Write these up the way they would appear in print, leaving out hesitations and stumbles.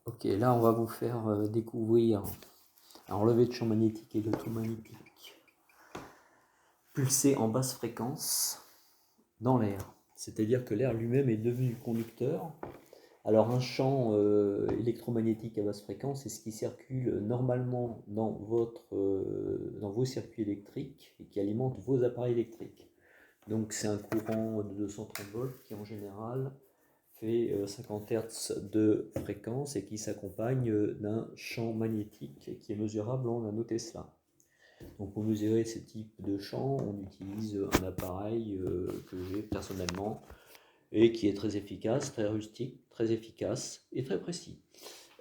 Ok, là on va vous faire découvrir un relevé de champ magnétique et électromagnétique pulsé en basse fréquence dans l'air. C'est-à-dire que l'air lui-même est devenu conducteur. Alors un champ électromagnétique à basse fréquence, c'est ce qui circule normalement dans vos circuits électriques et qui alimente vos appareils électriques. Donc c'est un courant de 230 volts qui en général fait 50 Hz de fréquence et qui s'accompagne d'un champ magnétique qui est mesurable en nanotesla. Donc pour mesurer ce type de champ, on utilise un appareil que j'ai personnellement et qui est très efficace, très rustique, très efficace et très précis.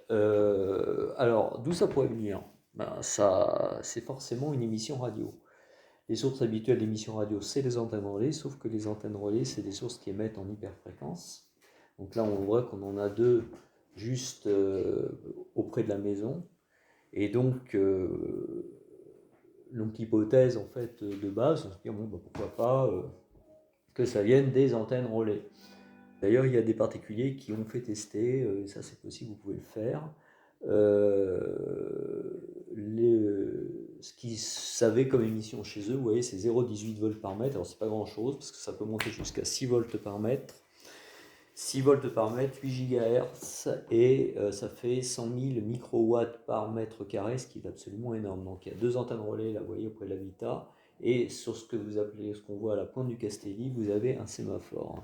Alors d'où ça pourrait venir? Ça, c'est forcément une émission radio. Les sources habituelles d'émission radio, c'est les antennes relais, sauf que les antennes relais, c'est des sources qui émettent en hyperfréquence. Donc là, on voit qu'on en a deux juste auprès de la maison. Et donc l'hypothèse en fait de base, on se dit bon, pourquoi pas que ça vienne des antennes relais. D'ailleurs, il y a des particuliers qui ont fait tester, ça c'est possible, vous pouvez le faire. Ce qu'ils savaient comme émission chez eux, vous voyez, c'est 0,18 volts par mètre. Alors c'est pas grand chose parce que ça peut monter jusqu'à 6 volts par mètre. 6 volts par mètre, 8 GHz, et ça fait 100 000 microwatts par mètre carré, ce qui est absolument énorme. Donc il y a deux antennes relais, là vous voyez, auprès de l'habitat, et sur ce que vous appelez, ce qu'on voit à la pointe du Castelli, vous avez un sémaphore.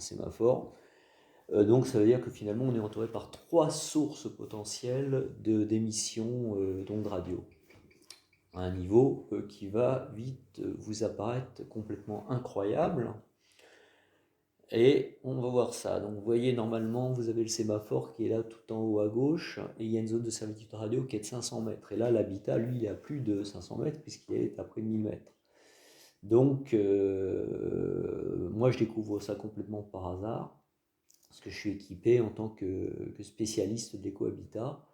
Donc ça veut dire que finalement on est entouré par trois sources potentielles d'émissions d'ondes radio, à un niveau qui va vite vous apparaître complètement incroyable. Et on va voir ça. Donc vous voyez, normalement, vous avez le sémaphore qui est là tout en haut à gauche, et il y a une zone de servitude radio qui est de 500 mètres. Et là, l'habitat, lui, il est à plus de 500 mètres, puisqu'il est à près de 1000 mètres. Donc, moi, je découvre ça complètement par hasard, parce que je suis équipé en tant que spécialiste de l'écohabitat,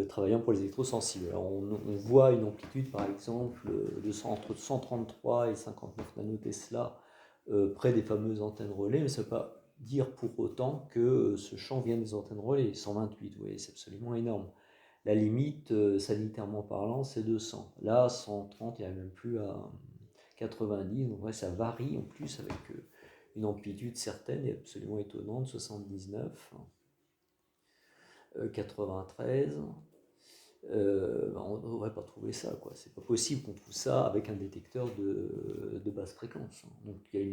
travaillant pour les électrosensibles. Alors, on voit une amplitude, par exemple, entre 133 et 59 nanotesla près des fameuses antennes relais, mais ça ne veut pas dire pour autant que ce champ vient des antennes relais. 128, vous voyez, c'est absolument énorme. La limite, sanitairement parlant, c'est 200. Là, 130, il n'y a même plus à 90. Donc, ouais, ça varie en plus avec une amplitude certaine et absolument étonnante, 79, 93. On ne devrait pas trouver ça, quoi. C'est pas possible qu'on trouve ça avec un détecteur de basse fréquence. Donc il y a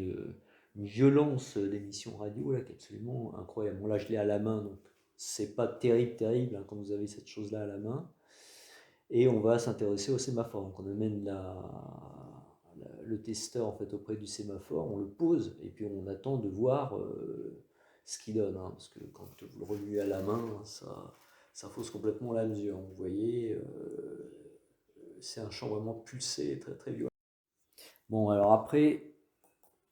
une violence d'émission radio là qui est absolument incroyable. Bon, là je l'ai à la main, donc c'est pas terrible hein, quand vous avez cette chose là à la main. Et on va s'intéresser au sémaphore. Donc on amène le testeur en fait auprès du sémaphore, on le pose et puis on attend de voir ce qu'il donne, hein, parce que quand vous le remuez à la main, ça fausse complètement la mesure. Vous voyez, c'est un champ vraiment pulsé, très très violent. Bon, alors après,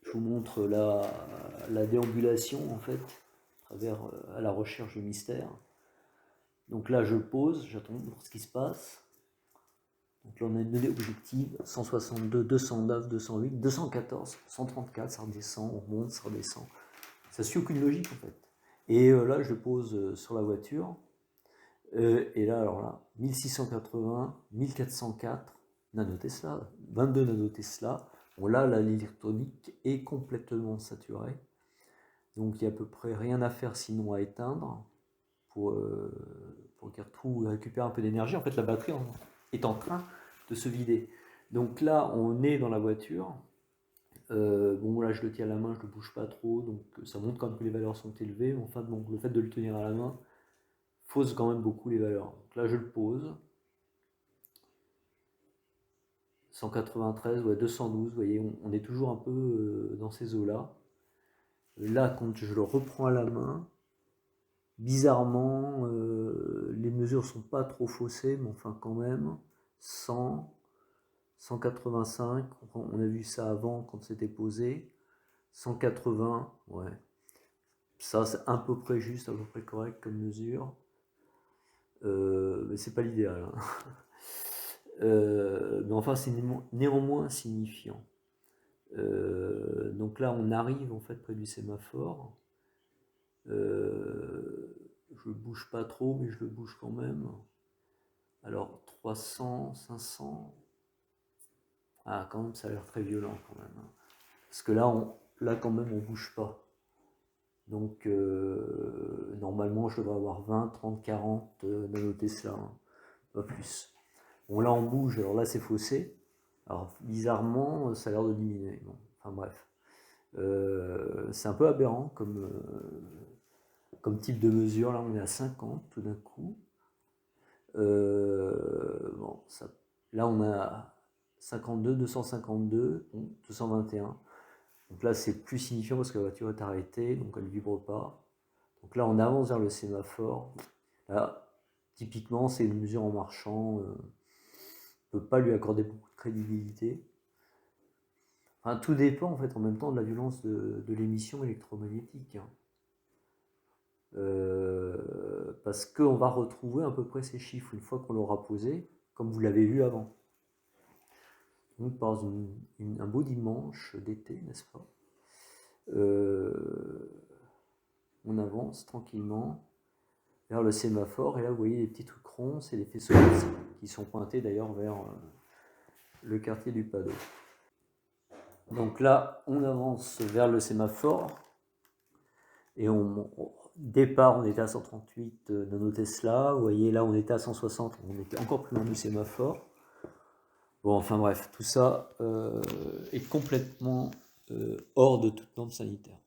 je vous montre la déambulation en fait, à la recherche du mystère. Donc là, je pose, j'attends de voir ce qui se passe. Donc là, on a une donnée objective 162, 209, 208, 214, 134, ça redescend, on remonte, ça redescend. Ça suit aucune logique en fait. Et là, je pose sur la voiture. Et là, alors là, 1680, 1404 nanotesla, 22 nanotesla. Bon, là, l'électronique est complètement saturée. Donc, il n'y a à peu près rien à faire sinon à éteindre pour qu'il récupère un peu d'énergie. En fait, la batterie est en train de se vider. Donc là, on est dans la voiture. Bon, là, je le tiens à la main, je ne le bouge pas trop. Donc, ça montre quand même que les valeurs sont élevées. Enfin, bon, le fait de le tenir à la main fausse quand même beaucoup les valeurs. Donc là, je le pose. 193, ouais, 212, vous voyez, on est toujours un peu dans ces eaux-là. Là, quand je le reprends à la main, bizarrement, les mesures sont pas trop faussées, mais enfin quand même, 100, 185, on a vu ça avant quand c'était posé, 180, ouais, ça c'est à peu près juste, à peu près correct comme mesure, mais c'est pas l'idéal. Hein. Mais enfin, c'est néanmoins signifiant. Donc là, on arrive en fait près du sémaphore. Je le bouge pas trop, mais je le bouge quand même. Alors 300, 500. Ah, quand même, ça a l'air très violent quand même, hein. Parce que là quand même, on bouge pas. Donc normalement, je devrais avoir 20, 30, 40 nanotesla, hein, pas plus. Bon, là on bouge, alors là c'est faussé. Alors bizarrement, ça a l'air de diminuer. Bon, enfin bref. C'est un peu aberrant comme type de mesure. Là on est à 50 tout d'un coup. Bon, là on a 52, 252, 221. Donc là c'est plus signifiant parce que la voiture est arrêtée, donc elle ne vibre pas. Donc là on avance vers le sémaphore. Là, typiquement c'est une mesure en marchant. On ne peut pas lui accorder beaucoup de crédibilité. Enfin, tout dépend en fait en même temps de la violence de l'émission électromagnétique, hein. Parce qu'on va retrouver à peu près ces chiffres une fois qu'on l'aura posé, comme vous l'avez vu avant. Donc par un beau dimanche d'été, n'est-ce pas, on avance tranquillement vers le sémaphore, et là vous voyez les petits trucs ronds, c'est les faisceaux qui sont pointés d'ailleurs vers le quartier du Padeau. Donc là, on avance vers le sémaphore, et départ, on était à 138 nanotesla. Vous voyez, là, on était à 160. On était encore plus loin du sémaphore. Bon, enfin bref, tout ça est complètement hors de toute norme sanitaire.